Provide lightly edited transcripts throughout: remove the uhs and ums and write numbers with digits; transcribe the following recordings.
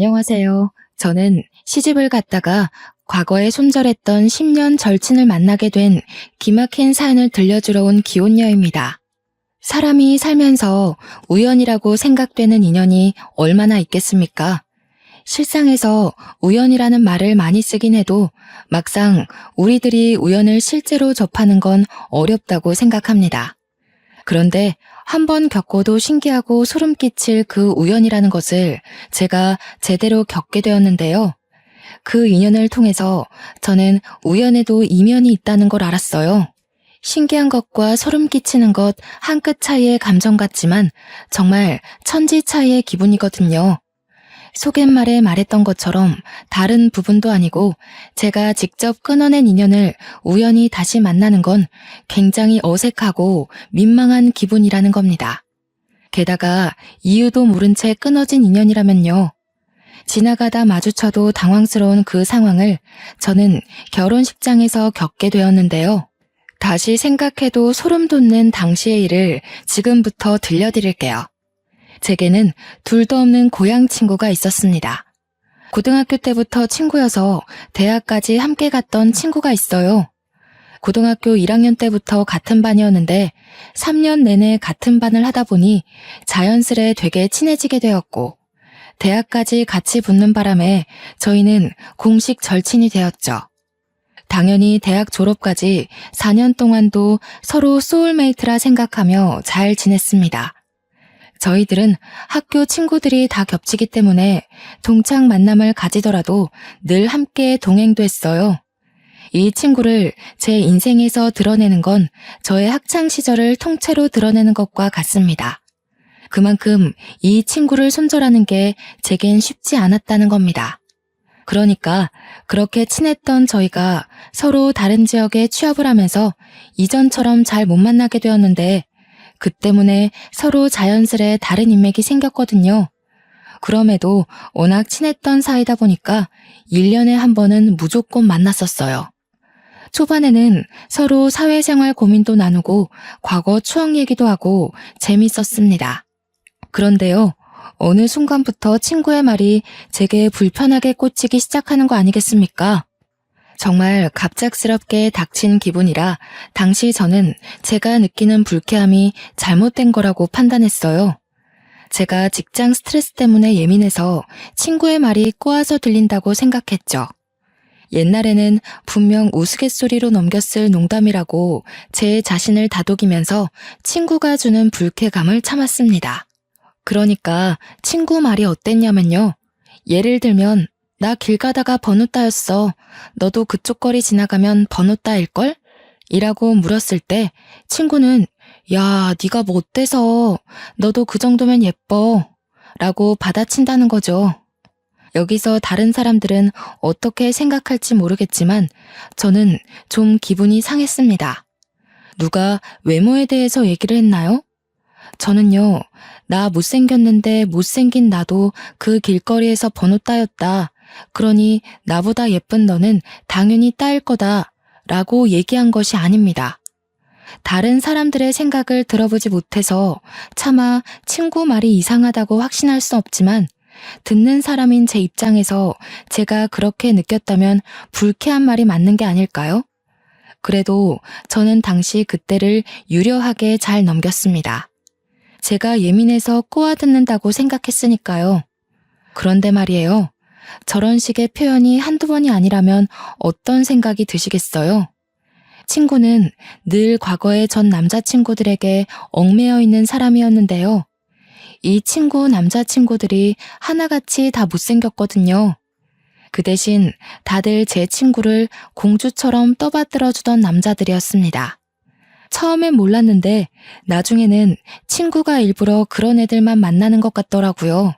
안녕하세요. 저는 시집을 갔다가 과거에 손절했던 10년 절친을 만나게 된 기막힌 사연을 들려주러 온 기혼녀입니다. 사람이 살면서 우연이라고 생각되는 인연이 얼마나 있겠습니까? 실상에서 우연이라는 말을 많이 쓰긴 해도 막상 우리들이 우연을 실제로 접하는 건 어렵다고 생각합니다. 그런데 한 번 겪어도 신기하고 소름 끼칠 그 우연이라는 것을 제가 제대로 겪게 되었는데요. 그 인연을 통해서 저는 우연에도 이면이 있다는 걸 알았어요. 신기한 것과 소름 끼치는 것 한 끗 차이의 감정 같지만 정말 천지 차이의 기분이거든요. 소갯말에 말했던 것처럼 다른 부분도 아니고 제가 직접 끊어낸 인연을 우연히 다시 만나는 건 굉장히 어색하고 민망한 기분이라는 겁니다. 게다가 이유도 모른 채 끊어진 인연이라면요. 지나가다 마주쳐도 당황스러운 그 상황을 저는 결혼식장에서 겪게 되었는데요. 다시 생각해도 소름 돋는 당시의 일을 지금부터 들려드릴게요. 제게는 둘도 없는 고향 친구가 있었습니다. 고등학교 때부터 친구여서 대학까지 함께 갔던 친구가 있어요. 고등학교 1학년 때부터 같은 반이었는데 3년 내내 같은 반을 하다 보니 자연스레 되게 친해지게 되었고 대학까지 같이 붙는 바람에 저희는 공식 절친이 되었죠. 당연히 대학 졸업까지 4년 동안도 서로 소울메이트라 생각하며 잘 지냈습니다. 저희들은 학교 친구들이 다 겹치기 때문에 동창 만남을 가지더라도 늘 함께 동행도 했어요. 이 친구를 제 인생에서 드러내는 건 저의 학창 시절을 통째로 드러내는 것과 같습니다. 그만큼 이 친구를 손절하는 게 제겐 쉽지 않았다는 겁니다. 그러니까 그렇게 친했던 저희가 서로 다른 지역에 취업을 하면서 이전처럼 잘 못 만나게 되었는데 그 때문에 서로 자연스레 다른 인맥이 생겼거든요. 그럼에도 워낙 친했던 사이다 보니까 1년에 한 번은 무조건 만났었어요. 초반에는 서로 사회생활 고민도 나누고 과거 추억 얘기도 하고 재밌었습니다. 그런데요, 어느 순간부터 친구의 말이 제게 불편하게 꽂히기 시작하는 거 아니겠습니까? 정말 갑작스럽게 닥친 기분이라 당시 저는 제가 느끼는 불쾌함이 잘못된 거라고 판단했어요. 제가 직장 스트레스 때문에 예민해서 친구의 말이 꼬아서 들린다고 생각했죠. 옛날에는 분명 우스갯소리로 넘겼을 농담이라고 제 자신을 다독이면서 친구가 주는 불쾌감을 참았습니다. 그러니까 친구 말이 어땠냐면요. 예를 들면 나 길 가다가 번호 따였어. 너도 그쪽 거리 지나가면 번호 따일걸? 이라고 물었을 때 친구는 야, 네가 뭐 어때서? 너도 그 정도면 예뻐. 라고 받아친다는 거죠. 여기서 다른 사람들은 어떻게 생각할지 모르겠지만 저는 좀 기분이 상했습니다. 누가 외모에 대해서 얘기를 했나요? 저는요, 나 못생겼는데 못생긴 나도 그 길거리에서 번호 따였다. 그러니 나보다 예쁜 너는 당연히 따일 거다 라고 얘기한 것이 아닙니다. 다른 사람들의 생각을 들어보지 못해서 차마 친구 말이 이상하다고 확신할 수 없지만 듣는 사람인 제 입장에서 제가 그렇게 느꼈다면 불쾌한 말이 맞는 게 아닐까요? 그래도 저는 당시 그때를 유려하게 잘 넘겼습니다. 제가 예민해서 꼬아듣는다고 생각했으니까요. 그런데 말이에요. 저런 식의 표현이 한두 번이 아니라면 어떤 생각이 드시겠어요? 친구는 늘 과거의 전 남자친구들에게 얽매여 있는 사람이었는데요. 이 친구 남자친구들이 하나같이 다 못생겼거든요. 그 대신 다들 제 친구를 공주처럼 떠받들어주던 남자들이었습니다. 처음엔 몰랐는데 나중에는 친구가 일부러 그런 애들만 만나는 것 같더라고요.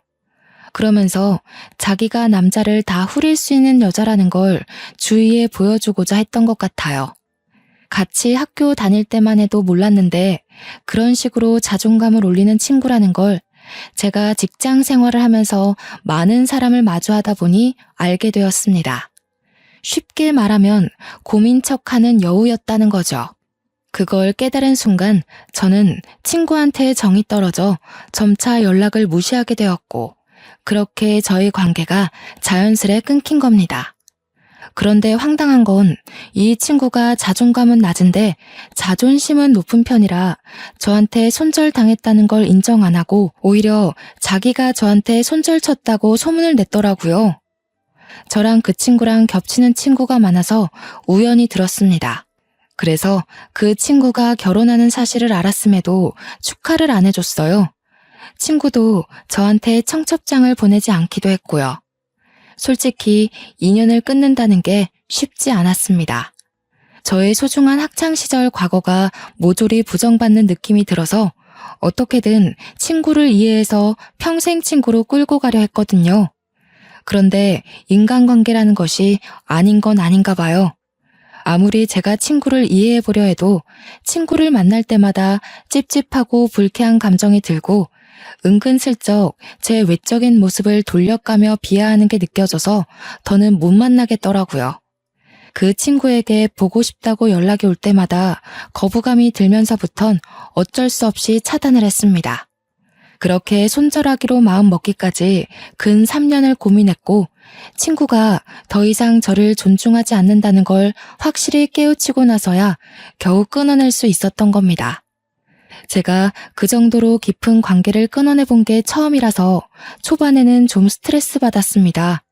그러면서 자기가 남자를 다 후릴 수 있는 여자라는 걸 주위에 보여주고자 했던 것 같아요. 같이 학교 다닐 때만 해도 몰랐는데 그런 식으로 자존감을 올리는 친구라는 걸 제가 직장 생활을 하면서 많은 사람을 마주하다 보니 알게 되었습니다. 쉽게 말하면 고민 척하는 여우였다는 거죠. 그걸 깨달은 순간 저는 친구한테 정이 떨어져 점차 연락을 무시하게 되었고 그렇게 저희 관계가 자연스레 끊긴 겁니다. 그런데 황당한 건 이 친구가 자존감은 낮은데 자존심은 높은 편이라 저한테 손절당했다는 걸 인정 안 하고 오히려 자기가 저한테 손절쳤다고 소문을 냈더라고요. 저랑 그 친구랑 겹치는 친구가 많아서 우연히 들었습니다. 그래서 그 친구가 결혼하는 사실을 알았음에도 축하를 안 해줬어요. 친구도 저한테 청첩장을 보내지 않기도 했고요. 솔직히 인연을 끊는다는 게 쉽지 않았습니다. 저의 소중한 학창시절 과거가 모조리 부정받는 느낌이 들어서 어떻게든 친구를 이해해서 평생 친구로 끌고 가려 했거든요. 그런데 인간관계라는 것이 아닌 건 아닌가 봐요. 아무리 제가 친구를 이해해보려 해도 친구를 만날 때마다 찝찝하고 불쾌한 감정이 들고 은근슬쩍 제 외적인 모습을 돌려가며 비하하는 게 느껴져서 더는 못 만나겠더라고요. 그 친구에게 보고 싶다고 연락이 올 때마다 거부감이 들면서부턴 어쩔 수 없이 차단을 했습니다. 그렇게 손절하기로 마음 먹기까지 근 3년을 고민했고 친구가 더 이상 저를 존중하지 않는다는 걸 확실히 깨우치고 나서야 겨우 끊어낼 수 있었던 겁니다. 제가 그 정도로 깊은 관계를 끊어내본 게 처음이라서 초반에는 좀 스트레스 받았습니다.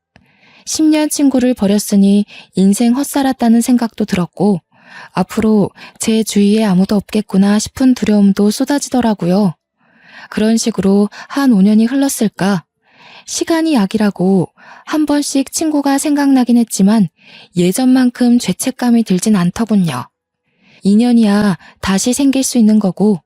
10년 친구를 버렸으니 인생 헛살았다는 생각도 들었고 앞으로 제 주위에 아무도 없겠구나 싶은 두려움도 쏟아지더라고요. 그런 식으로 한 5년이 흘렀을까? 시간이 약이라고 한 번씩 친구가 생각나긴 했지만 예전만큼 죄책감이 들진 않더군요. 인연이야 다시 생길 수 있는 거고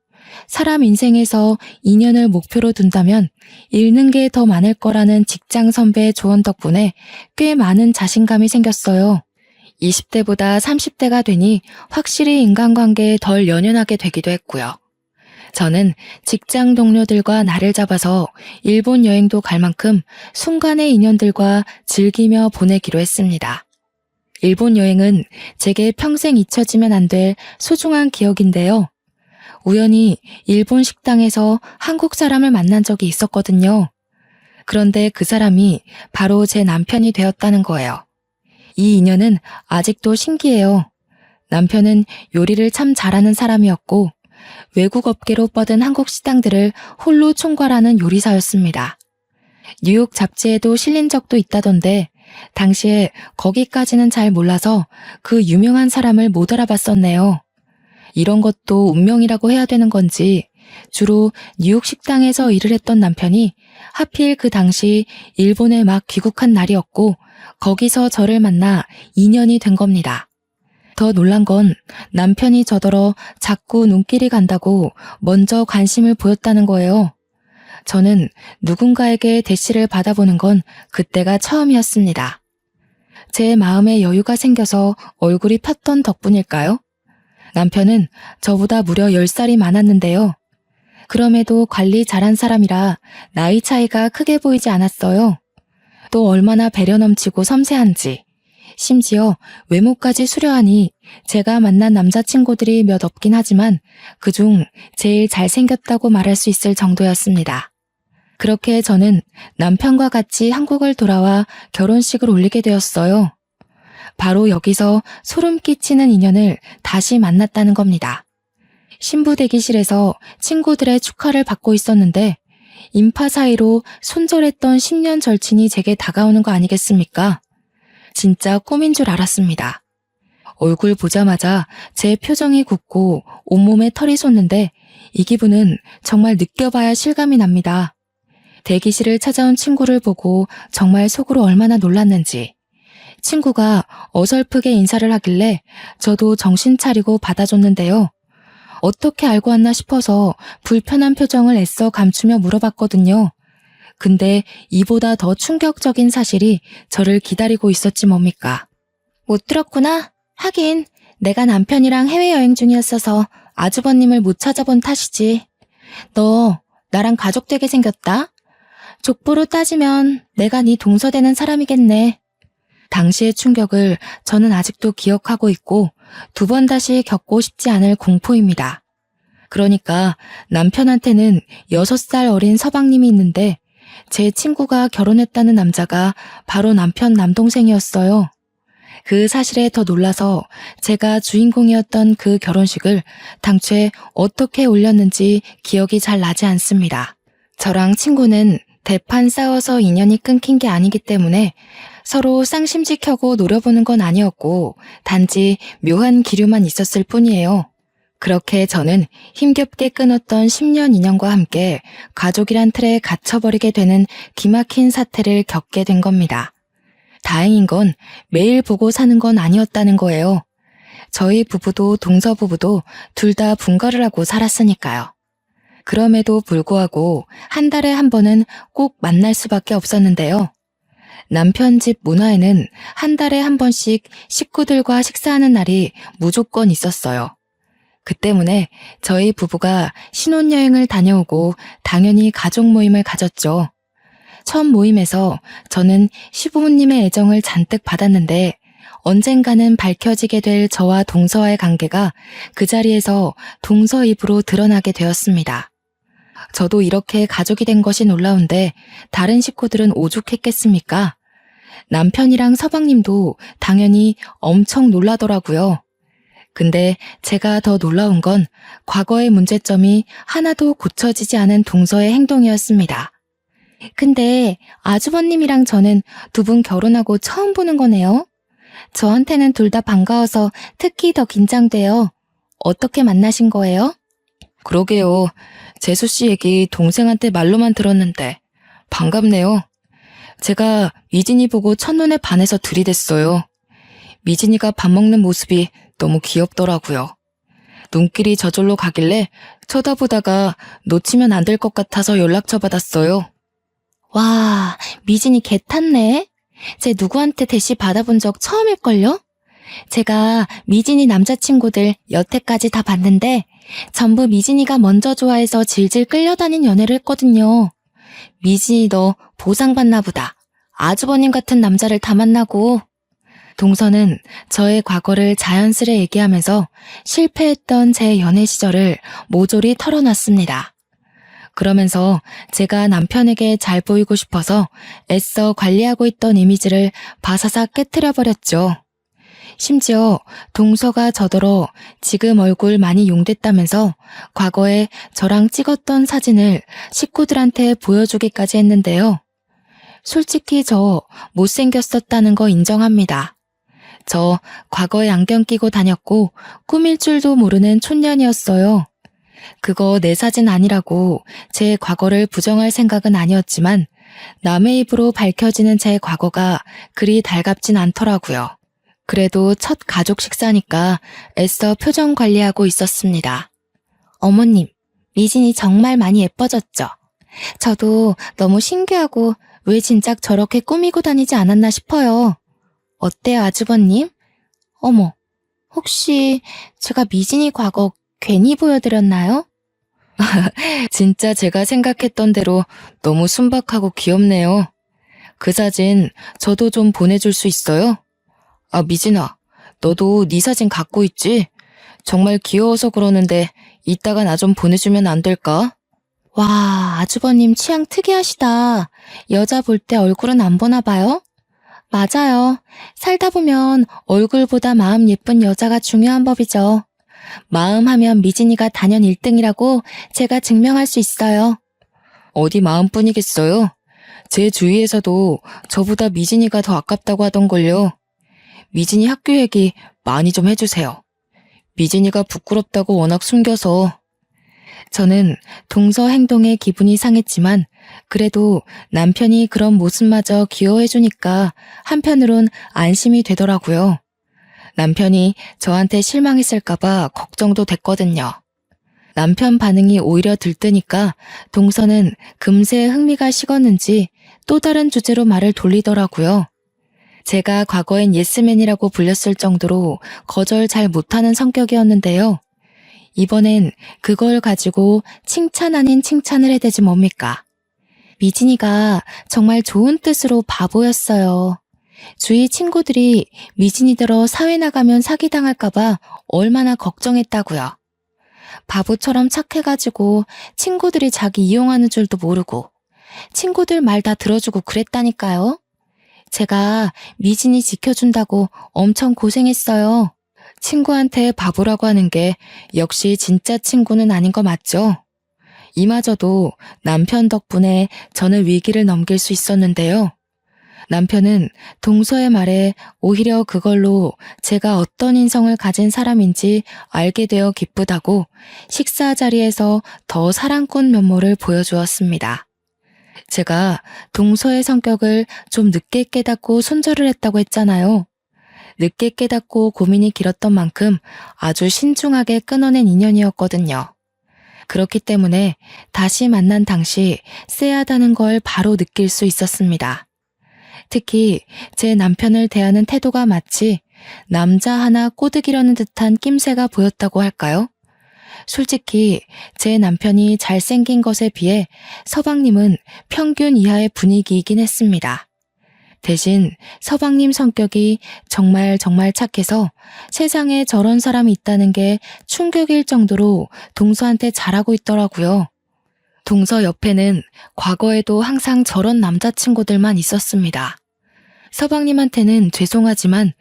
사람 인생에서 인연을 목표로 둔다면 잃는 게 더 많을 거라는 직장 선배의 조언 덕분에 꽤 많은 자신감이 생겼어요. 20대보다 30대가 되니 확실히 인간관계에 덜 연연하게 되기도 했고요. 저는 직장 동료들과 날을 잡아서 일본 여행도 갈 만큼 순간의 인연들과 즐기며 보내기로 했습니다. 일본 여행은 제게 평생 잊혀지면 안 될 소중한 기억인데요. 우연히 일본 식당에서 한국 사람을 만난 적이 있었거든요. 그런데 그 사람이 바로 제 남편이 되었다는 거예요. 이 인연은 아직도 신기해요. 남편은 요리를 참 잘하는 사람이었고 외국 업계로 뻗은 한국 식당들을 홀로 총괄하는 요리사였습니다. 뉴욕 잡지에도 실린 적도 있다던데 당시에 거기까지는 잘 몰라서 그 유명한 사람을 못 알아봤었네요. 이런 것도 운명이라고 해야 되는 건지 주로 뉴욕 식당에서 일을 했던 남편이 하필 그 당시 일본에 막 귀국한 날이었고 거기서 저를 만나 인연이 된 겁니다. 더 놀란 건 남편이 저더러 자꾸 눈길이 간다고 먼저 관심을 보였다는 거예요. 저는 누군가에게 대시를 받아보는 건 그때가 처음이었습니다. 제 마음에 여유가 생겨서 얼굴이 폈던 덕분일까요? 남편은 저보다 무려 10살이 많았는데요. 그럼에도 관리 잘한 사람이라 나이 차이가 크게 보이지 않았어요. 또 얼마나 배려 넘치고 섬세한지. 심지어 외모까지 수려하니 제가 만난 남자친구들이 몇 없긴 하지만 그중 제일 잘생겼다고 말할 수 있을 정도였습니다. 그렇게 저는 남편과 같이 한국을 돌아와 결혼식을 올리게 되었어요. 바로 여기서 소름 끼치는 인연을 다시 만났다는 겁니다. 신부 대기실에서 친구들의 축하를 받고 있었는데 인파 사이로 손절했던 10년 절친이 제게 다가오는 거 아니겠습니까? 진짜 꿈인 줄 알았습니다. 얼굴 보자마자 제 표정이 굳고 온몸에 털이 솟는데 이 기분은 정말 느껴봐야 실감이 납니다. 대기실을 찾아온 친구를 보고 정말 속으로 얼마나 놀랐는지. 친구가 어설프게 인사를 하길래 저도 정신 차리고 받아줬는데요. 어떻게 알고 왔나 싶어서 불편한 표정을 애써 감추며 물어봤거든요. 근데 이보다 더 충격적인 사실이 저를 기다리고 있었지 뭡니까? 못 들었구나? 하긴 내가 남편이랑 해외여행 중이었어서 아주버님을 못 찾아본 탓이지. 너 나랑 가족 되게 생겼다? 족보로 따지면 내가 네 동서되는 사람이겠네. 당시의 충격을 저는 아직도 기억하고 있고 2번 다시 겪고 싶지 않을 공포입니다. 그러니까 남편한테는 6살 어린 서방님이 있는데 제 친구가 결혼했다는 남자가 바로 남편 남동생이었어요. 그 사실에 더 놀라서 제가 주인공이었던 그 결혼식을 당최 어떻게 올렸는지 기억이 잘 나지 않습니다. 저랑 친구는 대판 싸워서 인연이 끊긴 게 아니기 때문에 서로 쌍심지켜고 노려보는 건 아니었고 단지 묘한 기류만 있었을 뿐이에요. 그렇게 저는 힘겹게 끊었던 10년 인연과 함께 가족이란 틀에 갇혀버리게 되는 기막힌 사태를 겪게 된 겁니다. 다행인 건 매일 보고 사는 건 아니었다는 거예요. 저희 부부도 동서 부부도 둘 다 분가를 하고 살았으니까요. 그럼에도 불구하고 한 달에 한 번은 꼭 만날 수밖에 없었는데요. 남편 집 문화에는 한 달에 한 번씩 식구들과 식사하는 날이 무조건 있었어요. 그 때문에 저희 부부가 신혼여행을 다녀오고 당연히 가족 모임을 가졌죠. 첫 모임에서 저는 시부모님의 애정을 잔뜩 받았는데 언젠가는 밝혀지게 될 저와 동서와의 관계가 그 자리에서 동서 입으로 드러나게 되었습니다. 저도 이렇게 가족이 된 것이 놀라운데 다른 식구들은 오죽했겠습니까? 남편이랑 서방님도 당연히 엄청 놀라더라고요. 근데 제가 더 놀라운 건 과거의 문제점이 하나도 고쳐지지 않은 동서의 행동이었습니다. 근데 아주버님이랑 저는 두 분 결혼하고 처음 보는 거네요. 저한테는 둘 다 반가워서 특히 더 긴장돼요. 어떻게 만나신 거예요? 그러게요. 재수 씨 얘기 동생한테 말로만 들었는데 반갑네요. 제가 미진이 보고 첫눈에 반해서 들이댔어요. 미진이가 밥 먹는 모습이 너무 귀엽더라고요. 눈길이 저절로 가길래 쳐다보다가 놓치면 안 될 것 같아서 연락처 받았어요. 와, 미진이 개 탔네. 쟤 누구한테 대시 받아본 적 처음일걸요? 제가 미진이 남자친구들 여태까지 다 봤는데 전부 미진이가 먼저 좋아해서 질질 끌려다닌 연애를 했거든요. 미진이 너 보상받나 보다. 아주버님 같은 남자를 다 만나고. 동서는 저의 과거를 자연스레 얘기하면서 실패했던 제 연애 시절을 모조리 털어놨습니다. 그러면서 제가 남편에게 잘 보이고 싶어서 애써 관리하고 있던 이미지를 바사삭 깨트려버렸죠. 심지어 동서가 저더러 지금 얼굴 많이 용됐다면서 과거에 저랑 찍었던 사진을 식구들한테 보여주기까지 했는데요. 솔직히 저 못생겼었다는 거 인정합니다. 저 과거에 안경 끼고 다녔고 꾸밀 줄도 모르는 촌년이었어요. 그거 내 사진 아니라고 제 과거를 부정할 생각은 아니었지만 남의 입으로 밝혀지는 제 과거가 그리 달갑진 않더라고요. 그래도 첫 가족 식사니까 애써 표정 관리하고 있었습니다. 어머님, 미진이 정말 많이 예뻐졌죠? 저도 너무 신기하고 왜 진작 저렇게 꾸미고 다니지 않았나 싶어요. 어때요, 아주버님? 어머, 혹시 제가 미진이 과거 괜히 보여드렸나요? 진짜 제가 생각했던 대로 너무 순박하고 귀엽네요. 그 사진 저도 좀 보내줄 수 있어요? 아, 미진아, 너도 네 사진 갖고 있지? 정말 귀여워서 그러는데 이따가 나 좀 보내주면 안 될까? 와, 아주버님 취향 특이하시다. 여자 볼 때 얼굴은 안 보나 봐요? 맞아요. 살다 보면 얼굴보다 마음 예쁜 여자가 중요한 법이죠. 마음 하면 미진이가 단연 1등이라고 제가 증명할 수 있어요. 어디 마음뿐이겠어요? 제 주위에서도 저보다 미진이가 더 아깝다고 하던걸요. 미진이 학교 얘기 많이 좀 해주세요. 미진이가 부끄럽다고 워낙 숨겨서. 저는 동서 행동에 기분이 상했지만 그래도 남편이 그런 모습마저 귀여워해주니까 한편으론 안심이 되더라고요. 남편이 저한테 실망했을까봐 걱정도 됐거든요. 남편 반응이 오히려 들뜨니까 동서는 금세 흥미가 식었는지 또 다른 주제로 말을 돌리더라고요. 제가 과거엔 예스맨이라고 불렸을 정도로 거절 잘 못하는 성격이었는데요. 이번엔 그걸 가지고 칭찬 아닌 칭찬을 해대지 뭡니까? 미진이가 정말 좋은 뜻으로 바보였어요. 주위 친구들이 미진이더러 사회 나가면 사기당할까봐 얼마나 걱정했다고요. 바보처럼 착해가지고 친구들이 자기 이용하는 줄도 모르고 친구들 말 다 들어주고 그랬다니까요. 제가 미진이 지켜준다고 엄청 고생했어요. 친구한테 바보라고 하는 게 역시 진짜 친구는 아닌 거 맞죠? 이마저도 남편 덕분에 저는 위기를 넘길 수 있었는데요. 남편은 동서의 말에 오히려 그걸로 제가 어떤 인성을 가진 사람인지 알게 되어 기쁘다고 식사 자리에서 더 사랑꾼 면모를 보여주었습니다. 제가 동서의 성격을 좀 늦게 깨닫고 손절을 했다고 했잖아요. 늦게 깨닫고 고민이 길었던 만큼 아주 신중하게 끊어낸 인연이었거든요. 그렇기 때문에 다시 만난 당시 쎄하다는 걸 바로 느낄 수 있었습니다. 특히 제 남편을 대하는 태도가 마치 남자 하나 꼬드기려는 듯한 낌새가 보였다고 할까요? 솔직히 제 남편이 잘생긴 것에 비해 서방님은 평균 이하의 분위기이긴 했습니다. 대신 서방님 성격이 정말 착해서 세상에 저런 사람이 있다는 게 충격일 정도로 동서한테 잘하고 있더라고요. 동서 옆에는 과거에도 항상 저런 남자친구들만 있었습니다. 서방님한테는 죄송하지만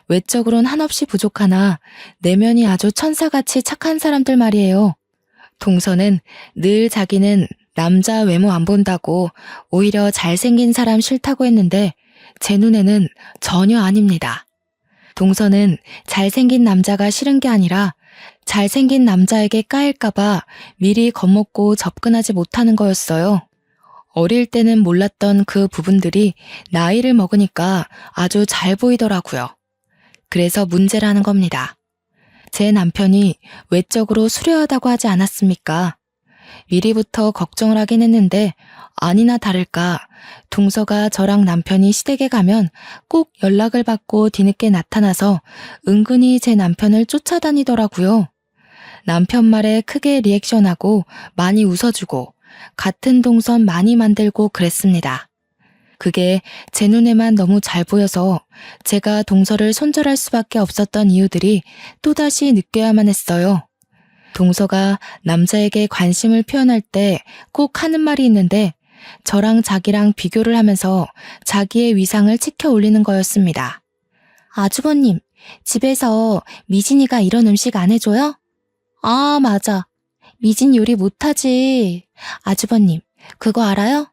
외적으론 한없이 부족하나 내면이 아주 천사같이 착한 사람들 말이에요. 동서는 늘 자기는 남자 외모 안 본다고 오히려 잘생긴 사람 싫다고 했는데 제 눈에는 전혀 아닙니다. 동서는 잘생긴 남자가 싫은 게 아니라 잘생긴 남자에게 까일까봐 미리 겁먹고 접근하지 못하는 거였어요. 어릴 때는 몰랐던 그 부분들이 나이를 먹으니까 아주 잘 보이더라고요. 그래서 문제라는 겁니다. 제 남편이 외적으로 수려하다고 하지 않았습니까? 미리부터 걱정을 하긴 했는데 아니나 다를까 동서가 저랑 남편이 시댁에 가면 꼭 연락을 받고 뒤늦게 나타나서 은근히 제 남편을 쫓아다니더라고요. 남편 말에 크게 리액션하고 많이 웃어주고 같은 동선 많이 만들고 그랬습니다. 그게 제 눈에만 너무 잘 보여서 제가 동서를 손절할 수밖에 없었던 이유들이 또다시 느껴야만 했어요. 동서가 남자에게 관심을 표현할 때 꼭 하는 말이 있는데 저랑 자기랑 비교를 하면서 자기의 위상을 치켜 올리는 거였습니다. 아주버님, 집에서 미진이가 이런 음식 안 해줘요? 아, 맞아. 미진 요리 못하지. 아주버님, 그거 알아요?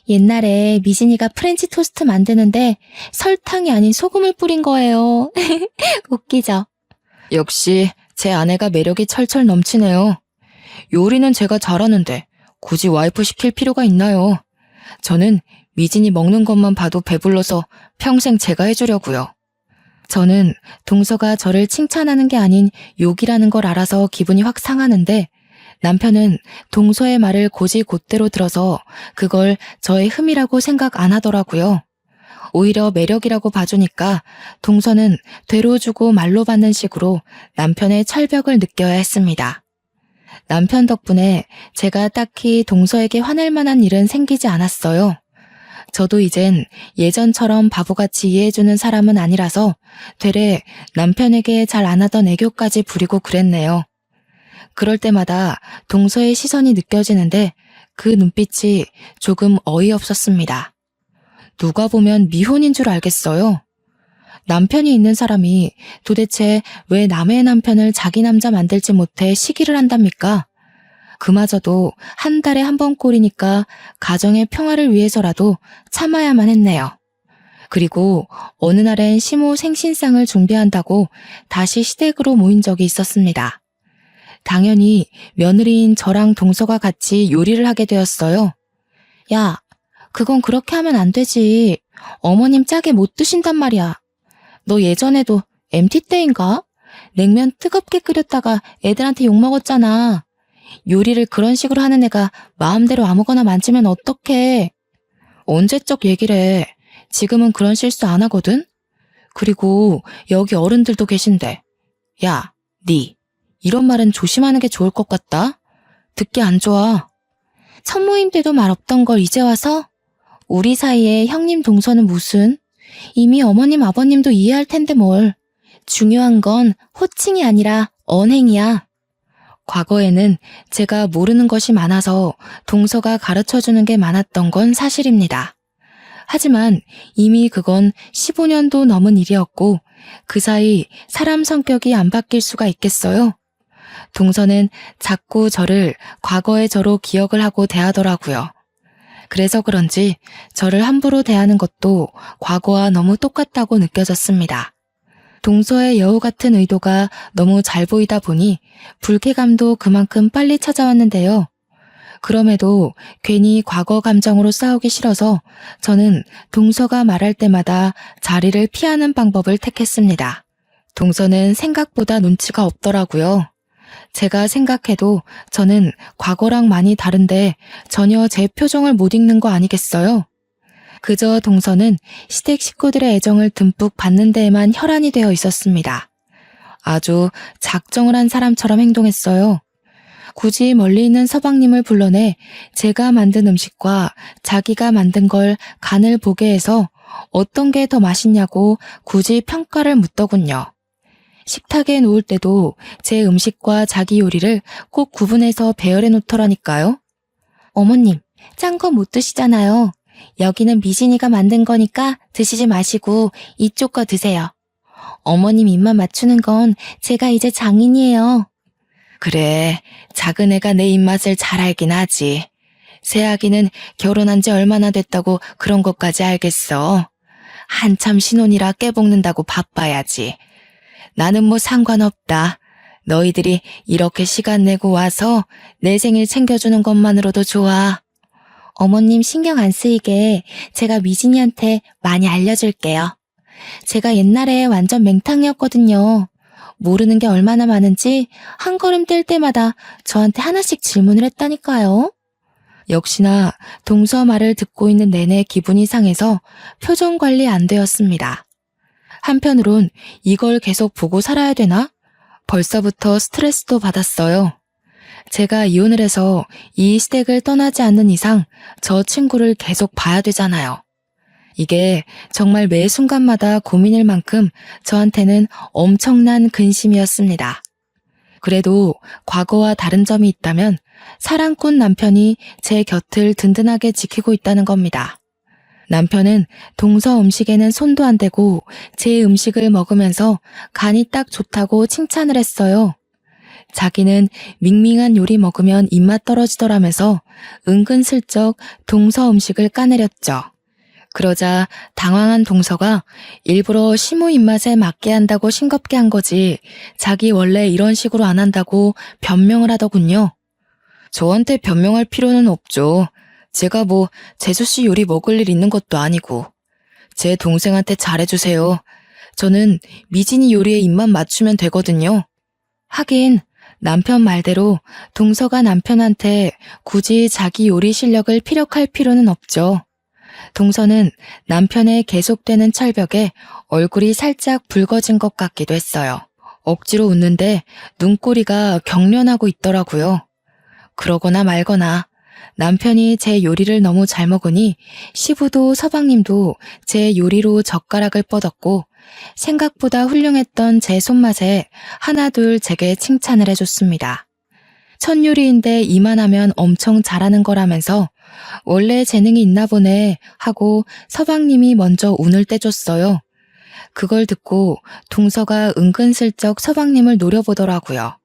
옛날에 미진이가 프렌치 토스트 만드는데 설탕이 아닌 소금을 뿌린 거예요. 웃기죠? 역시 제 아내가 매력이 철철 넘치네요. 요리는 제가 잘하는데 굳이 와이프 시킬 필요가 있나요? 저는 미진이 먹는 것만 봐도 배불러서 평생 제가 해주려고요. 저는 동서가 저를 칭찬하는 게 아닌 욕이라는 걸 알아서 기분이 확 상하는데 남편은 동서의 말을 곧이곧대로 들어서 그걸 저의 흠이라고 생각 안 하더라고요. 오히려 매력이라고 봐주니까 동서는 되로 주고 말로 받는 식으로 남편의 철벽을 느껴야 했습니다. 남편 덕분에 제가 딱히 동서에게 화낼 만한 일은 생기지 않았어요. 저도 이젠 예전처럼 바보같이 이해해주는 사람은 아니라서 되레 남편에게 잘 안 하던 애교까지 부리고 그랬네요. 그럴 때마다 동서의 시선이 느껴지는데 그 눈빛이 조금 어이없었습니다. 누가 보면 미혼인 줄 알겠어요. 남편이 있는 사람이 도대체 왜 남의 남편을 자기 남자 만들지 못해 시기를 한답니까? 그마저도 한 달에 한 번 꼴이니까 가정의 평화를 위해서라도 참아야만 했네요. 그리고 어느 날엔 시모 생신상을 준비한다고 다시 시댁으로 모인 적이 있었습니다. 당연히 며느리인 저랑 동서가 같이 요리를 하게 되었어요. 야, 그건 그렇게 하면 안 되지. 어머님 짜게 못 드신단 말이야. 너 예전에도 MT 때인가? 냉면 뜨겁게 끓였다가 애들한테 욕먹었잖아. 요리를 그런 식으로 하는 애가 마음대로 아무거나 만지면 어떡해. 언제적 얘기를 해. 지금은 그런 실수 안 하거든? 그리고 여기 어른들도 계신데. 야, 니 이런 말은 조심하는 게 좋을 것 같다. 듣기 안 좋아. 첫 모임 때도 말 없던 걸 이제 와서? 우리 사이에 형님 동서는 무슨? 이미 어머님 아버님도 이해할 텐데 뭘. 중요한 건 호칭이 아니라 언행이야. 과거에는 제가 모르는 것이 많아서 동서가 가르쳐주는 게 많았던 건 사실입니다. 하지만 이미 그건 15년도 넘은 일이었고 그 사이 사람 성격이 안 바뀔 수가 있겠어요? 동서는 자꾸 저를 과거의 저로 기억을 하고 대하더라고요. 그래서 그런지 저를 함부로 대하는 것도 과거와 너무 똑같다고 느껴졌습니다. 동서의 여우 같은 의도가 너무 잘 보이다 보니 불쾌감도 그만큼 빨리 찾아왔는데요. 그럼에도 괜히 과거 감정으로 싸우기 싫어서 저는 동서가 말할 때마다 자리를 피하는 방법을 택했습니다. 동서는 생각보다 눈치가 없더라고요. 제가 생각해도 저는 과거랑 많이 다른데 전혀 제 표정을 못 읽는 거 아니겠어요? 그저 동서는 시댁 식구들의 애정을 듬뿍 받는 데에만 혈안이 되어 있었습니다. 아주 작정을 한 사람처럼 행동했어요. 굳이 멀리 있는 서방님을 불러내 제가 만든 음식과 자기가 만든 걸 간을 보게 해서 어떤 게 더 맛있냐고 굳이 평가를 묻더군요. 식탁에 놓을 때도 제 음식과 자기 요리를 꼭 구분해서 배열해 놓더라니까요. 어머님, 짠 거 못 드시잖아요. 여기는 미진이가 만든 거니까 드시지 마시고 이쪽 거 드세요. 어머님 입맛 맞추는 건 제가 이제 장인이에요. 그래, 작은 애가 내 입맛을 잘 알긴 하지. 새아기는 결혼한 지 얼마나 됐다고 그런 것까지 알겠어. 한참 신혼이라 깨볶는다고 바빠야지. 나는 뭐 상관없다. 너희들이 이렇게 시간 내고 와서 내 생일 챙겨주는 것만으로도 좋아. 어머님 신경 안 쓰이게 제가 미진이한테 많이 알려줄게요. 제가 옛날에 완전 맹탕이었거든요. 모르는 게 얼마나 많은지 한 걸음 뗄 때마다 저한테 하나씩 질문을 했다니까요. 역시나 동서 말을 듣고 있는 내내 기분이 상해서 표정 관리 안 되었습니다. 한편으론 이걸 계속 보고 살아야 되나? 벌써부터 스트레스도 받았어요. 제가 이혼을 해서 이 시댁을 떠나지 않는 이상 저 친구를 계속 봐야 되잖아요. 이게 정말 매 순간마다 고민일 만큼 저한테는 엄청난 근심이었습니다. 그래도 과거와 다른 점이 있다면 사랑꾼 남편이 제 곁을 든든하게 지키고 있다는 겁니다. 남편은 동서 음식에는 손도 안 대고 제 음식을 먹으면서 간이 딱 좋다고 칭찬을 했어요. 자기는 밍밍한 요리 먹으면 입맛 떨어지더라면서 은근슬쩍 동서 음식을 까내렸죠. 그러자 당황한 동서가 일부러 시모 입맛에 맞게 한다고 싱겁게 한 거지 자기 원래 이런 식으로 안 한다고 변명을 하더군요. 저한테 변명할 필요는 없죠. 제가 뭐 재수씨 요리 먹을 일 있는 것도 아니고. 제 동생한테 잘해주세요. 저는 미진이 요리에 입만 맞추면 되거든요. 하긴 남편 말대로 동서가 남편한테 굳이 자기 요리 실력을 피력할 필요는 없죠. 동서는 남편의 계속되는 철벽에 얼굴이 살짝 붉어진 것 같기도 했어요. 억지로 웃는데 눈꼬리가 경련하고 있더라고요. 그러거나 말거나 남편이 제 요리를 너무 잘 먹으니 시부도 서방님도 제 요리로 젓가락을 뻗었고 생각보다 훌륭했던 제 손맛에 하나둘 제게 칭찬을 해줬습니다. 첫 요리인데 이만하면 엄청 잘하는 거라면서 원래 재능이 있나 보네 하고 서방님이 먼저 운을 떼줬어요. 그걸 듣고 동서가 은근슬쩍 서방님을 노려보더라고요.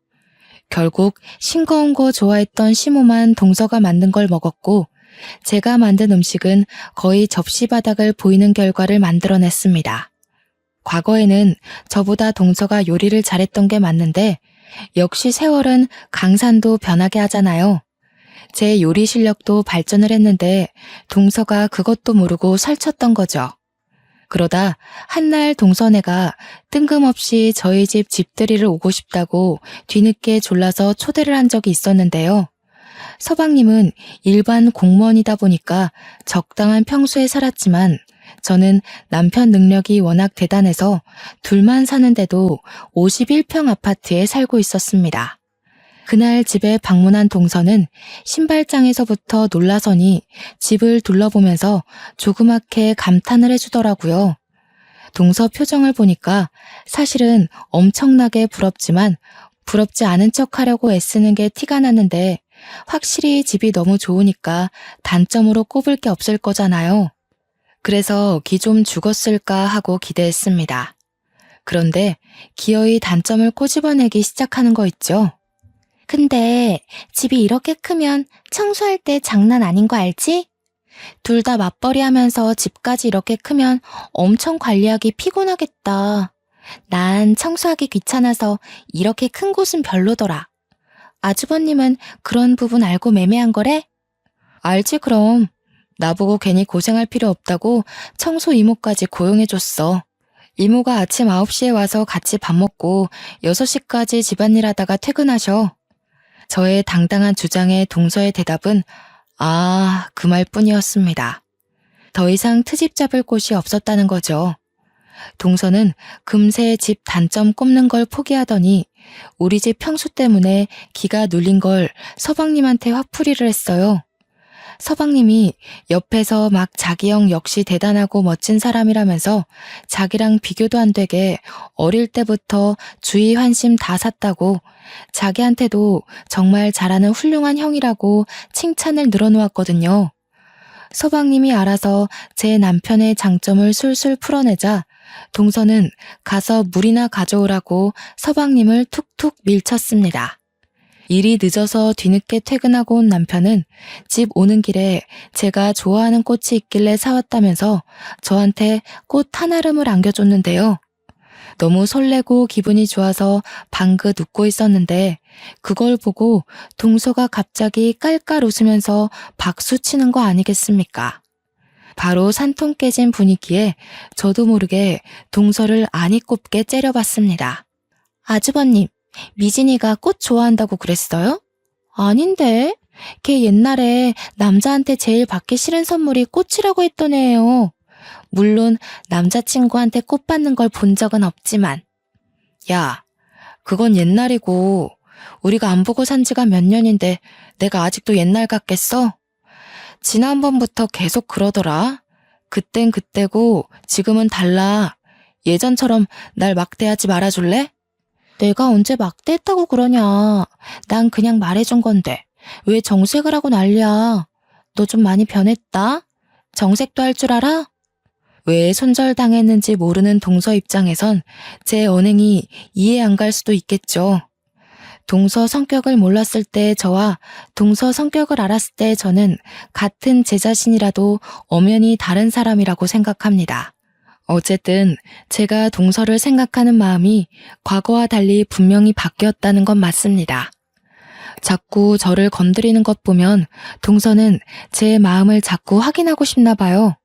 결국 싱거운 거 좋아했던 시모만 동서가 만든 걸 먹었고 제가 만든 음식은 거의 접시 바닥을 보이는 결과를 만들어냈습니다. 과거에는 저보다 동서가 요리를 잘했던 게 맞는데 역시 세월은 강산도 변하게 하잖아요. 제 요리 실력도 발전을 했는데 동서가 그것도 모르고 설쳤던 거죠. 그러다 한날 동서네가 뜬금없이 저희 집 집들이를 오고 싶다고 뒤늦게 졸라서 초대를 한 적이 있었는데요. 서방님은 일반 공무원이다 보니까 적당한 평수에 살았지만 저는 남편 능력이 워낙 대단해서 둘만 사는데도 51평 아파트에 살고 있었습니다. 그날 집에 방문한 동서는 신발장에서부터 놀라서니 집을 둘러보면서 조그맣게 감탄을 해주더라고요. 동서 표정을 보니까 사실은 엄청나게 부럽지만 부럽지 않은 척 하려고 애쓰는 게 티가 났는데 확실히 집이 너무 좋으니까 단점으로 꼽을 게 없을 거잖아요. 그래서 기 좀 죽었을까 하고 기대했습니다. 그런데 기어이 단점을 꼬집어내기 시작하는 거 있죠. 근데 집이 이렇게 크면 청소할 때 장난 아닌 거 알지? 둘 다 맞벌이 하면서 집까지 이렇게 크면 엄청 관리하기 피곤하겠다. 난 청소하기 귀찮아서 이렇게 큰 곳은 별로더라. 아주버님은 그런 부분 알고 매매한 거래? 알지 그럼. 나보고 괜히 고생할 필요 없다고 청소 이모까지 고용해줬어. 이모가 아침 9시에 와서 같이 밥 먹고 6시까지 집안일 하다가 퇴근하셔. 저의 당당한 주장에 동서의 대답은 그 말뿐이었습니다. 더 이상 트집 잡을 곳이 없었다는 거죠. 동서는 금세 집 단점 꼽는 걸 포기하더니 우리 집 평수 때문에 기가 눌린 걸 서방님한테 화풀이를 했어요. 서방님이 옆에서 막 자기 형 역시 대단하고 멋진 사람이라면서 자기랑 비교도 안 되게 어릴 때부터 주의 환심 다 샀다고 자기한테도 정말 잘하는 훌륭한 형이라고 칭찬을 늘어놓았거든요. 서방님이 알아서 제 남편의 장점을 술술 풀어내자 동서는 가서 물이나 가져오라고 서방님을 툭툭 밀쳤습니다. 일이 늦어서 뒤늦게 퇴근하고 온 남편은 집 오는 길에 제가 좋아하는 꽃이 있길래 사왔다면서 저한테 꽃 한 알음을 안겨줬는데요. 너무 설레고 기분이 좋아서 방긋 웃고 있었는데 그걸 보고 동서가 갑자기 깔깔 웃으면서 박수 치는 거 아니겠습니까? 바로 산통 깨진 분위기에 저도 모르게 동서를 아니 꼽게 째려봤습니다. 아주버님, 미진이가 꽃 좋아한다고 그랬어요? 아닌데. 걔 옛날에 남자한테 제일 받기 싫은 선물이 꽃이라고 했던 애예요. 물론 남자친구한테 꽃 받는 걸 본 적은 없지만. 야, 그건 옛날이고 우리가 안 보고 산 지가 몇 년인데 내가 아직도 옛날 같겠어? 지난번부터 계속 그러더라. 그땐 그때고 지금은 달라. 예전처럼 날 막대하지 말아줄래? 내가 언제 막대했다고 그러냐. 난 그냥 말해준 건데 왜 정색을 하고 난리야. 너 좀 많이 변했다. 정색도 할 줄 알아? 왜 손절당했는지 모르는 동서 입장에선 제 언행이 이해 안 갈 수도 있겠죠. 동서 성격을 몰랐을 때 저와 동서 성격을 알았을 때 저는 같은 제 자신이라도 엄연히 다른 사람이라고 생각합니다. 어쨌든 제가 동서를 생각하는 마음이 과거와 달리 분명히 바뀌었다는 건 맞습니다. 자꾸 저를 건드리는 것 보면 동서는 제 마음을 자꾸 확인하고 싶나 봐요.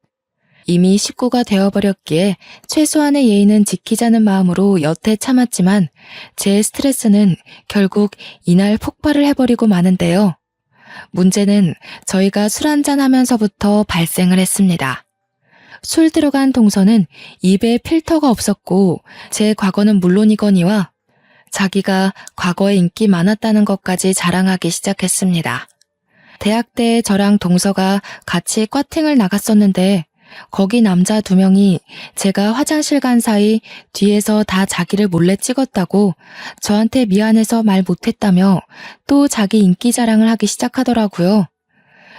이미 식구가 되어버렸기에 최소한의 예의는 지키자는 마음으로 여태 참았지만 제 스트레스는 결국 이날 폭발을 해버리고 마는데요. 문제는 저희가 술 한잔 하면서부터 발생을 했습니다. 술 들어간 동서는 입에 필터가 없었고 제 과거는 물론이거니와 자기가 과거에 인기 많았다는 것까지 자랑하기 시작했습니다. 대학 때 저랑 동서가 같이 과팅을 나갔었는데 거기 남자 2명이 제가 화장실 간 사이 뒤에서 다 자기를 몰래 찍었다고 저한테 미안해서 말 못했다며 또 자기 인기 자랑을 하기 시작하더라고요.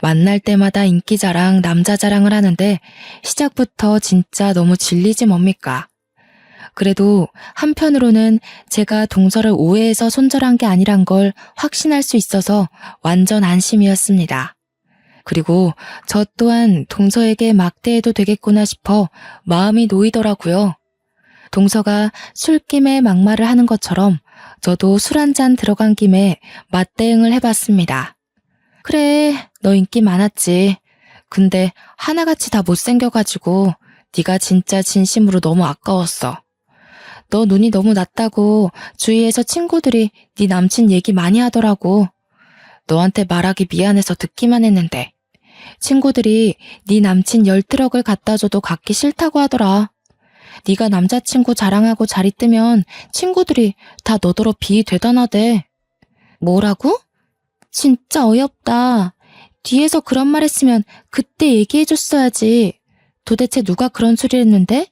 만날 때마다 인기 자랑, 남자 자랑을 하는데 시작부터 진짜 너무 질리지 뭡니까? 그래도 한편으로는 제가 동서를 오해해서 손절한 게 아니란 걸 확신할 수 있어서 완전 안심이었습니다. 그리고 저 또한 동서에게 막대해도 되겠구나 싶어 마음이 놓이더라고요. 동서가 술김에 막말을 하는 것처럼 저도 술 한잔 들어간 김에 맞대응을 해봤습니다. 그래, 너 인기 많았지. 근데 하나같이 다 못생겨가지고 네가 진짜 진심으로 너무 아까웠어. 너 눈이 너무 낮다고 주위에서 친구들이 네 남친 얘기 많이 하더라고. 너한테 말하기 미안해서 듣기만 했는데 친구들이 네 남친 10트럭을 갖다 줘도 갖기 싫다고 하더라. 네가 남자친구 자랑하고 자리 뜨면 친구들이 다 너더러 비대단하대. 뭐라고? 진짜 어이없다. 뒤에서 그런 말 했으면 그때 얘기해줬어야지. 도대체 누가 그런 소리를 했는데?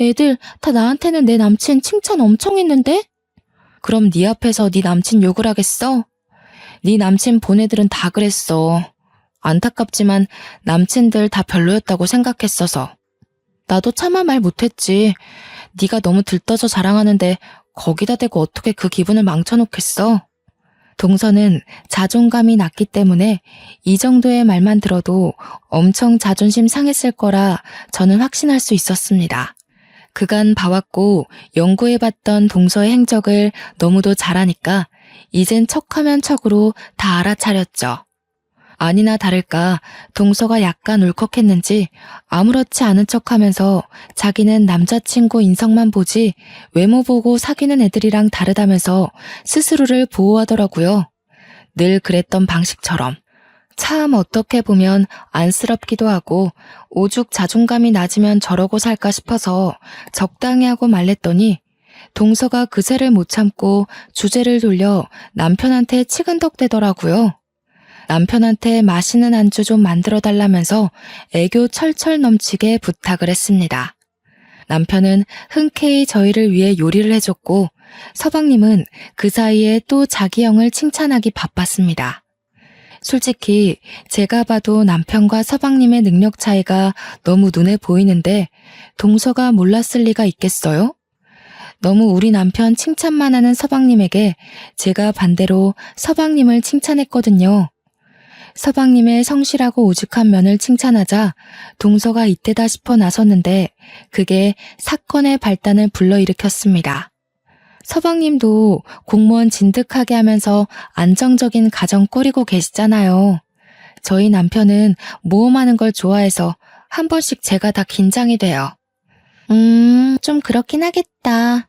애들 다 나한테는 내 남친 칭찬 엄청 했는데? 그럼 네 앞에서 네 남친 욕을 하겠어? 네 남친 본 애들은 다 그랬어. 안타깝지만 남친들 다 별로였다고 생각했어서. 나도 차마 말 못했지. 네가 너무 들떠서 자랑하는데 거기다 대고 어떻게 그 기분을 망쳐놓겠어? 동서는 자존감이 낮기 때문에 이 정도의 말만 들어도 엄청 자존심 상했을 거라 저는 확신할 수 있었습니다. 그간 봐왔고 연구해봤던 동서의 행적을 너무도 잘하니까 이젠 척하면 척으로 다 알아차렸죠. 아니나 다를까 동서가 약간 울컥했는지 아무렇지 않은 척하면서 자기는 남자친구 인성만 보지 외모 보고 사귀는 애들이랑 다르다면서 스스로를 보호하더라고요. 늘 그랬던 방식처럼. 참 어떻게 보면 안쓰럽기도 하고 오죽 자존감이 낮으면 저러고 살까 싶어서 적당히 하고 말랬더니 동서가 그새를 못 참고 주제를 돌려 남편한테 치근덕대더라고요. 남편한테 맛있는 안주 좀 만들어달라면서 애교 철철 넘치게 부탁을 했습니다. 남편은 흔쾌히 저희를 위해 요리를 해줬고 서방님은 그 사이에 또 자기 형을 칭찬하기 바빴습니다. 솔직히 제가 봐도 남편과 서방님의 능력 차이가 너무 눈에 보이는데 동서가 몰랐을 리가 있겠어요? 너무 우리 남편 칭찬만 하는 서방님에게 제가 반대로 서방님을 칭찬했거든요. 서방님의 성실하고 오죽한 면을 칭찬하자 동서가 이때다 싶어 나섰는데 그게 사건의 발단을 불러일으켰습니다. 서방님도 공무원 진득하게 하면서 안정적인 가정 꾸리고 계시잖아요. 저희 남편은 모험하는 걸 좋아해서 한 번씩 제가 다 긴장이 돼요. 좀 그렇긴 하겠다.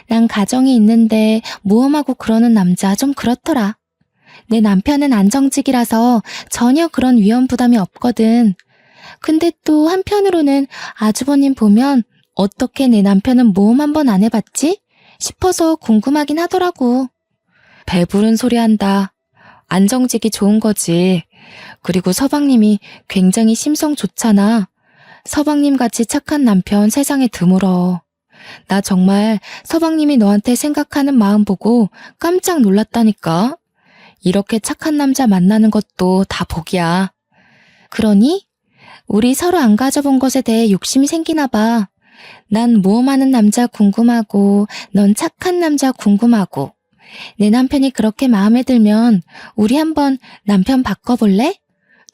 난 가정이 있는데 모험하고 그러는 남자 좀 그렇더라. 내 남편은 안정직이라서 전혀 그런 위험 부담이 없거든. 근데 또 한편으로는 아주버님 보면 어떻게 내 남편은 모험 한번 안 해봤지? 싶어서 궁금하긴 하더라고. 배부른 소리 한다. 안정직이 좋은 거지. 그리고 서방님이 굉장히 심성 좋잖아. 서방님같이 착한 남편 세상에 드물어. 나 정말 서방님이 너한테 생각하는 마음 보고 깜짝 놀랐다니까. 이렇게 착한 남자 만나는 것도 다 복이야. 그러니? 우리 서로 안 가져본 것에 대해 욕심이 생기나 봐. 난 모험하는 남자 궁금하고 넌 착한 남자 궁금하고. 내 남편이 그렇게 마음에 들면 우리 한번 남편 바꿔볼래?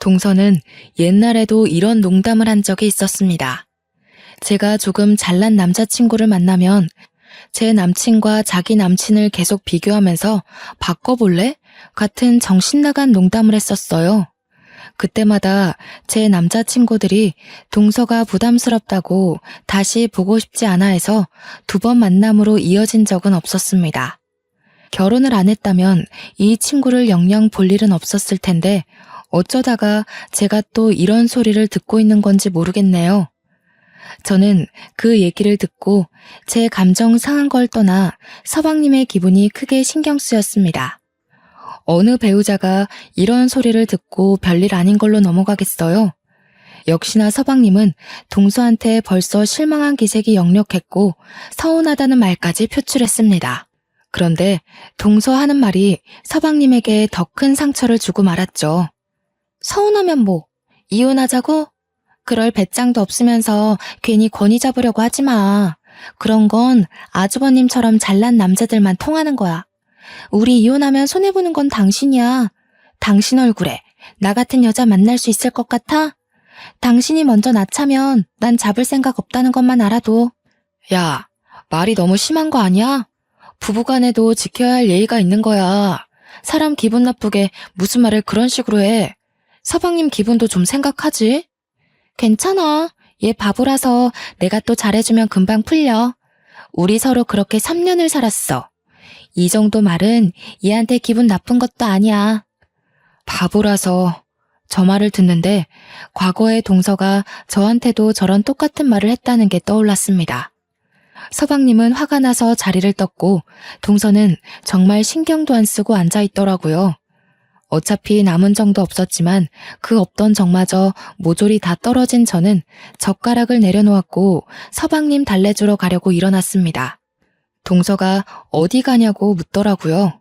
동서는 옛날에도 이런 농담을 한 적이 있었습니다. 제가 조금 잘난 남자친구를 만나면 제 남친과 자기 남친을 계속 비교하면서 바꿔볼래? 같은 정신나간 농담을 했었어요. 그때마다 제 남자친구들이 동서가 부담스럽다고 다시 보고 싶지 않아 해서 2번 만남으로 이어진 적은 없었습니다. 결혼을 안 했다면 이 친구를 영영 볼 일은 없었을 텐데 어쩌다가 제가 또 이런 소리를 듣고 있는 건지 모르겠네요. 저는 그 얘기를 듣고 제 감정 상한 걸 떠나 서방님의 기분이 크게 신경 쓰였습니다. 어느 배우자가 이런 소리를 듣고 별일 아닌 걸로 넘어가겠어요? 역시나 서방님은 동서한테 벌써 실망한 기색이 역력했고 서운하다는 말까지 표출했습니다. 그런데 동서 하는 말이 서방님에게 더 큰 상처를 주고 말았죠. 서운하면 뭐? 이혼하자고? 그럴 배짱도 없으면서 괜히 권위 잡으려고 하지 마. 그런 건 아주버님처럼 잘난 남자들만 통하는 거야. 우리 이혼하면 손해보는 건 당신이야. 당신 얼굴에 나 같은 여자 만날 수 있을 것 같아? 당신이 먼저 낳자면 난 잡을 생각 없다는 것만 알아도. 야, 말이 너무 심한 거 아니야? 부부간에도 지켜야 할 예의가 있는 거야. 사람 기분 나쁘게 무슨 말을 그런 식으로 해. 서방님 기분도 좀 생각하지? 괜찮아. 얘 바보라서 내가 또 잘해주면 금방 풀려. 우리 서로 그렇게 3년을 살았어. 이 정도 말은 얘한테 기분 나쁜 것도 아니야. 바보라서. 저 말을 듣는데 과거의 동서가 저한테도 저런 똑같은 말을 했다는 게 떠올랐습니다. 서방님은 화가 나서 자리를 떴고 동서는 정말 신경도 안 쓰고 앉아있더라고요. 어차피 남은 정도 없었지만 그 없던 정마저 모조리 다 떨어진 저는 젓가락을 내려놓았고 서방님 달래주러 가려고 일어났습니다. 동서가 어디 가냐고 묻더라고요.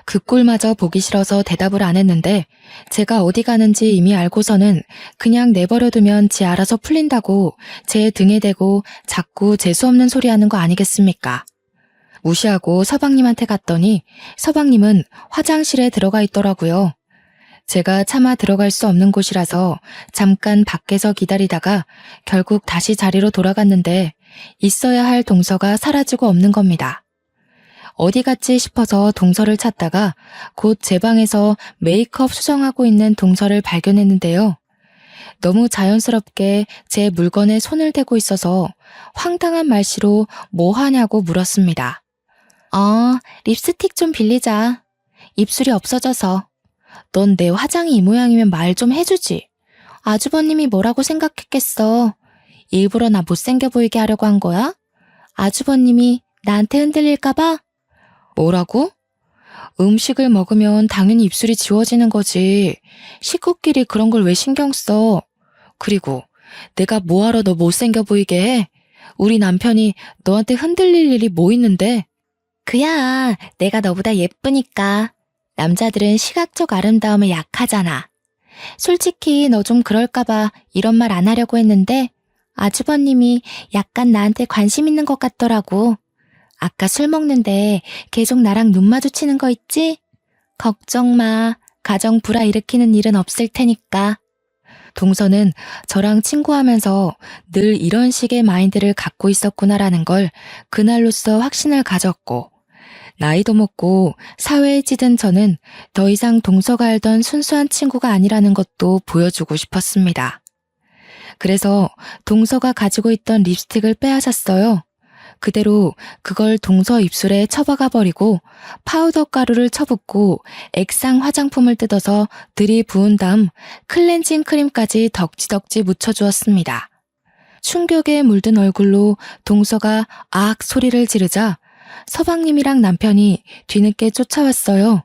그 꼴마저 보기 싫어서 대답을 안 했는데 제가 어디 가는지 이미 알고서는 그냥 내버려두면 지 알아서 풀린다고 제 등에 대고 자꾸 재수없는 소리 하는 거 아니겠습니까? 무시하고 서방님한테 갔더니 서방님은 화장실에 들어가 있더라고요. 제가 차마 들어갈 수 없는 곳이라서 잠깐 밖에서 기다리다가 결국 다시 자리로 돌아갔는데 있어야 할 동서가 사라지고 없는 겁니다. 어디 갔지 싶어서 동서를 찾다가 곧 제 방에서 메이크업 수정하고 있는 동서를 발견했는데요. 너무 자연스럽게 제 물건에 손을 대고 있어서 황당한 말씨로 뭐 하냐고 물었습니다. 립스틱 좀 빌리자. 입술이 없어져서. 넌 내 화장이 이 모양이면 말 좀 해주지. 아주버님이 뭐라고 생각했겠어. 일부러 나 못생겨 보이게 하려고 한 거야? 아주버님이 나한테 흔들릴까봐? 뭐라고? 음식을 먹으면 당연히 입술이 지워지는 거지. 식구끼리 그런 걸 왜 신경 써? 그리고 내가 뭐하러 너 못생겨 보이게 해? 우리 남편이 너한테 흔들릴 일이 뭐 있는데? 그야 내가 너보다 예쁘니까. 남자들은 시각적 아름다움에 약하잖아. 솔직히 너 좀 그럴까봐 이런 말 안 하려고 했는데 아주버님이 약간 나한테 관심 있는 것 같더라고. 아까 술 먹는데 계속 나랑 눈 마주치는 거 있지? 걱정 마. 가정 불화일으키는 일은 없을 테니까. 동서는 저랑 친구하면서 늘 이런 식의 마인드를 갖고 있었구나라는 걸 그날로써 확신을 가졌고, 나이도 먹고 사회에 찌든 저는 더 이상 동서가 알던 순수한 친구가 아니라는 것도 보여주고 싶었습니다. 그래서 동서가 가지고 있던 립스틱을 빼앗았어요. 그대로 그걸 동서 입술에 쳐박아 버리고 파우더 가루를 쳐붓고 액상 화장품을 뜯어서 들이부은 다음 클렌징 크림까지 덕지덕지 묻혀주었습니다. 충격에 물든 얼굴로 동서가 악 소리를 지르자 서방님이랑 남편이 뒤늦게 쫓아왔어요.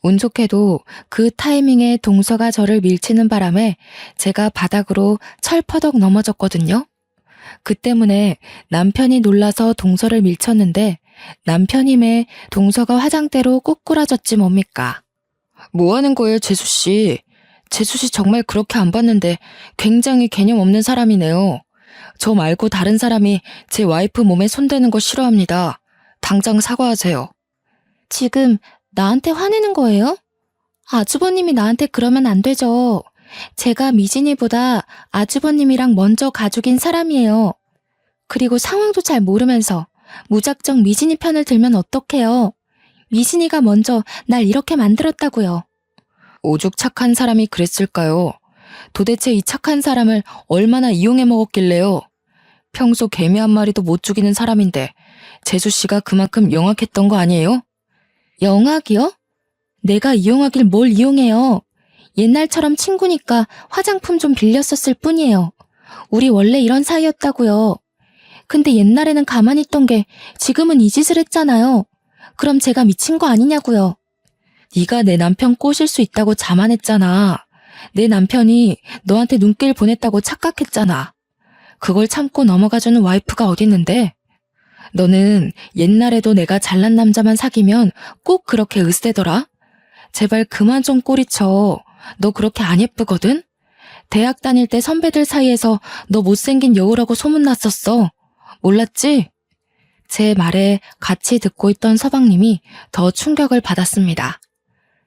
운 좋게도 그 타이밍에 동서가 저를 밀치는 바람에 제가 바닥으로 철퍼덕 넘어졌거든요. 그 때문에 남편이 놀라서 동서를 밀쳤는데 남편임에 동서가 화장대로 꼬꾸라졌지 뭡니까. 뭐 하는 거예요, 재수씨? 재수씨 정말 그렇게 안 봤는데 굉장히 개념 없는 사람이네요. 저 말고 다른 사람이 제 와이프 몸에 손대는 거 싫어합니다. 당장 사과하세요. 지금 나한테 화내는 거예요? 아주버님이 나한테 그러면 안 되죠. 제가 미진이보다 아주버님이랑 먼저 가족인 사람이에요. 그리고 상황도 잘 모르면서 무작정 미진이 편을 들면 어떡해요. 미진이가 먼저 날 이렇게 만들었다고요. 오죽 착한 사람이 그랬을까요? 도대체 이 착한 사람을 얼마나 이용해 먹었길래요? 평소 개미 한 마리도 못 죽이는 사람인데 재수씨가 그만큼 영악했던 거 아니에요? 영악이요? 내가 이용하길 뭘 이용해요. 옛날처럼 친구니까 화장품 좀 빌렸었을 뿐이에요. 우리 원래 이런 사이였다고요. 근데 옛날에는 가만히 있던 게 지금은 이 짓을 했잖아요. 그럼 제가 미친 거 아니냐고요. 네가 내 남편 꼬실 수 있다고 자만했잖아. 내 남편이 너한테 눈길 보냈다고 착각했잖아. 그걸 참고 넘어가주는 와이프가 어딨는데? 너는 옛날에도 내가 잘난 남자만 사귀면 꼭 그렇게 으스대더라? 제발 그만 좀 꼬리쳐. 너 그렇게 안 예쁘거든? 대학 다닐 때 선배들 사이에서 너 못생긴 여우라고 소문났었어. 몰랐지? 제 말에 같이 듣고 있던 서방님이 더 충격을 받았습니다.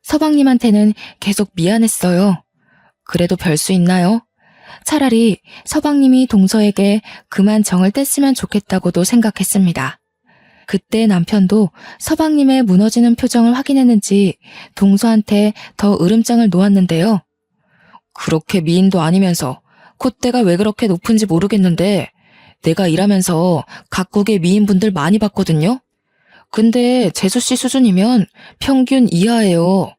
서방님한테는 계속 미안했어요. 그래도 별 수 있나요? 차라리 서방님이 동서에게 그만 정을 뗐으면 좋겠다고도 생각했습니다. 그때 남편도 서방님의 무너지는 표정을 확인했는지 동서한테 더 으름장을 놓았는데요. 그렇게 미인도 아니면서 콧대가 왜 그렇게 높은지 모르겠는데 내가 일하면서 각국의 미인분들 많이 봤거든요. 근데 재수씨 수준이면 평균 이하예요.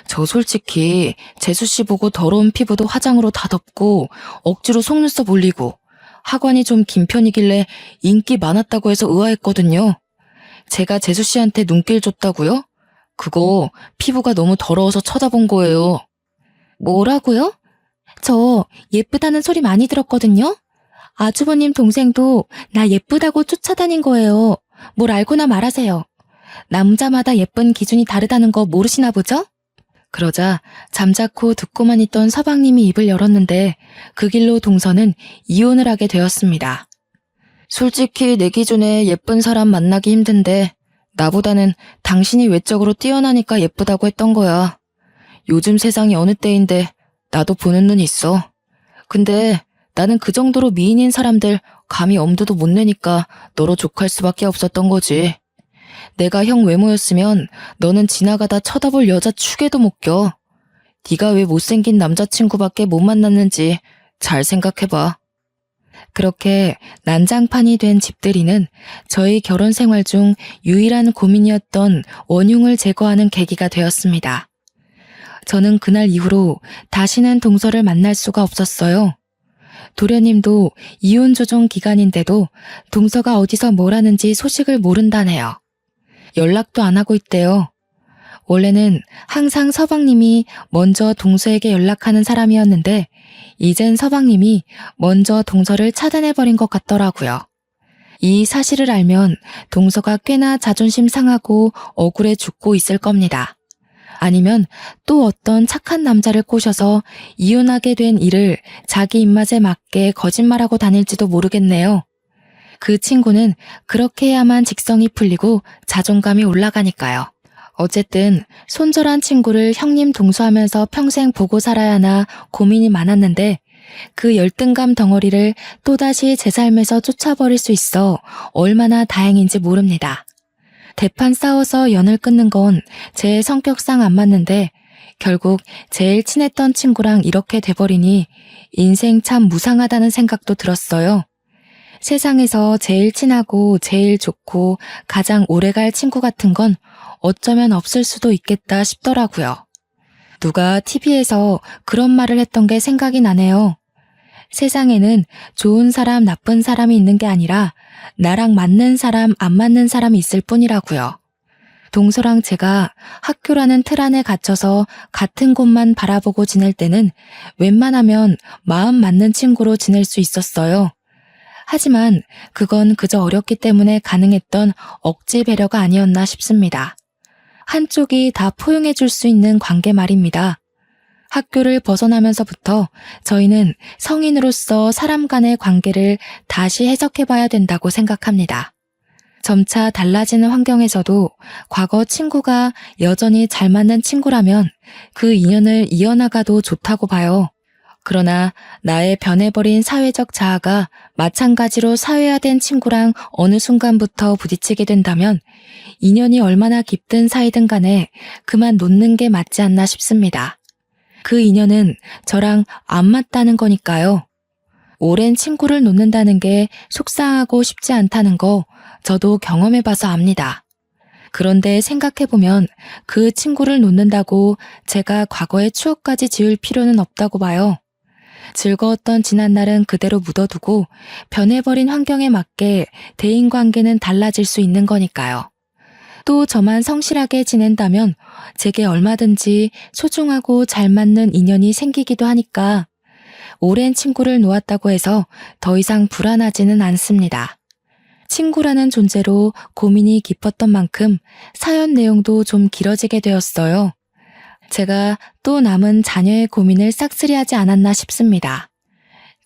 저 솔직히 재수씨 보고 더러운 피부도 화장으로 다 덮고 억지로 속눈썹 올리고 하관이 좀 긴 편이길래 인기 많았다고 해서 의아했거든요. 제가 재수씨한테 눈길 줬다고요? 그거 피부가 너무 더러워서 쳐다본 거예요. 뭐라고요? 저 예쁘다는 소리 많이 들었거든요. 아주버님 동생도 나 예쁘다고 쫓아다닌 거예요. 뭘 알고나 말하세요. 남자마다 예쁜 기준이 다르다는 거 모르시나 보죠? 그러자 잠자코 듣고만 있던 서방님이 입을 열었는데 그 길로 동서는 이혼을 하게 되었습니다. 솔직히 내 기준에 예쁜 사람 만나기 힘든데 나보다는 당신이 외적으로 뛰어나니까 예쁘다고 했던 거야. 요즘 세상이 어느 때인데 나도 보는 눈 있어. 근데 나는 그 정도로 미인인 사람들 감히 엄두도 못 내니까 너로 족할 수밖에 없었던 거지. 내가 형 외모였으면 너는 지나가다 쳐다볼 여자 축에도 못 껴. 네가 왜 못생긴 남자친구밖에 못 만났는지 잘 생각해봐. 그렇게 난장판이 된 집들이는 저희 결혼 생활 중 유일한 고민이었던 원흉을 제거하는 계기가 되었습니다. 저는 그날 이후로 다시는 동서를 만날 수가 없었어요. 도련님도 이혼 조정 기간인데도 동서가 어디서 뭘 하는지 소식을 모른다네요. 연락도 안 하고 있대요. 원래는 항상 서방님이 먼저 동서에게 연락하는 사람이었는데 이젠 서방님이 먼저 동서를 차단해버린 것 같더라고요. 이 사실을 알면 동서가 꽤나 자존심 상하고 억울해 죽고 있을 겁니다. 아니면 또 어떤 착한 남자를 꼬셔서 이혼하게 된 일을 자기 입맛에 맞게 거짓말하고 다닐지도 모르겠네요. 그 친구는 그렇게 해야만 직성이 풀리고 자존감이 올라가니까요. 어쨌든 손절한 친구를 형님 동수하면서 평생 보고 살아야 하나 고민이 많았는데 그 열등감 덩어리를 또다시 제 삶에서 쫓아버릴 수 있어 얼마나 다행인지 모릅니다. 대판 싸워서 연을 끊는 건 제 성격상 안 맞는데 결국 제일 친했던 친구랑 이렇게 돼버리니 인생 참 무상하다는 생각도 들었어요. 세상에서 제일 친하고 제일 좋고 가장 오래갈 친구 같은 건 어쩌면 없을 수도 있겠다 싶더라고요. 누가 TV에서 그런 말을 했던 게 생각이 나네요. 세상에는 좋은 사람, 나쁜 사람이 있는 게 아니라 나랑 맞는 사람, 안 맞는 사람이 있을 뿐이라고요. 동서랑 제가 학교라는 틀 안에 갇혀서 같은 곳만 바라보고 지낼 때는 웬만하면 마음 맞는 친구로 지낼 수 있었어요. 하지만 그건 그저 어렸기 때문에 가능했던 억지 배려가 아니었나 싶습니다. 한쪽이 다 포용해 줄 수 있는 관계 말입니다. 학교를 벗어나면서부터 저희는 성인으로서 사람 간의 관계를 다시 해석해 봐야 된다고 생각합니다. 점차 달라지는 환경에서도 과거 친구가 여전히 잘 맞는 친구라면 그 인연을 이어나가도 좋다고 봐요. 그러나 나의 변해버린 사회적 자아가 마찬가지로 사회화된 친구랑 어느 순간부터 부딪히게 된다면 인연이 얼마나 깊든 사이든 간에 그만 놓는 게 맞지 않나 싶습니다. 그 인연은 저랑 안 맞다는 거니까요. 오랜 친구를 놓는다는 게 속상하고 쉽지 않다는 거 저도 경험해봐서 압니다. 그런데 생각해보면 그 친구를 놓는다고 제가 과거의 추억까지 지울 필요는 없다고 봐요. 즐거웠던 지난날은 그대로 묻어두고 변해버린 환경에 맞게 대인관계는 달라질 수 있는 거니까요. 또 저만 성실하게 지낸다면 제게 얼마든지 소중하고 잘 맞는 인연이 생기기도 하니까 오랜 친구를 놓았다고 해서 더 이상 불안하지는 않습니다. 친구라는 존재로 고민이 깊었던 만큼 사연 내용도 좀 길어지게 되었어요. 제가 또 남은 자녀의 고민을 싹쓸이하지 않았나 싶습니다.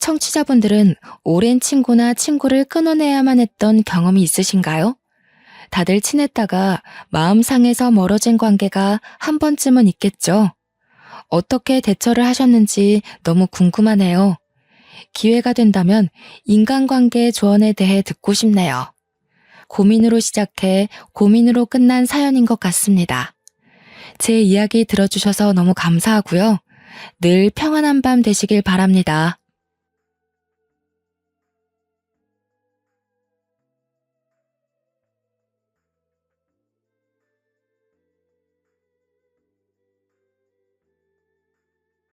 청취자분들은 오랜 친구나 친구를 끊어내야만 했던 경험이 있으신가요? 다들 친했다가 마음 상해서 멀어진 관계가 한 번쯤은 있겠죠. 어떻게 대처를 하셨는지 너무 궁금하네요. 기회가 된다면 인간관계의 조언에 대해 듣고 싶네요. 고민으로 시작해 고민으로 끝난 사연인 것 같습니다. 제 이야기 들어주셔서 너무 감사하고요. 늘 평안한 밤 되시길 바랍니다.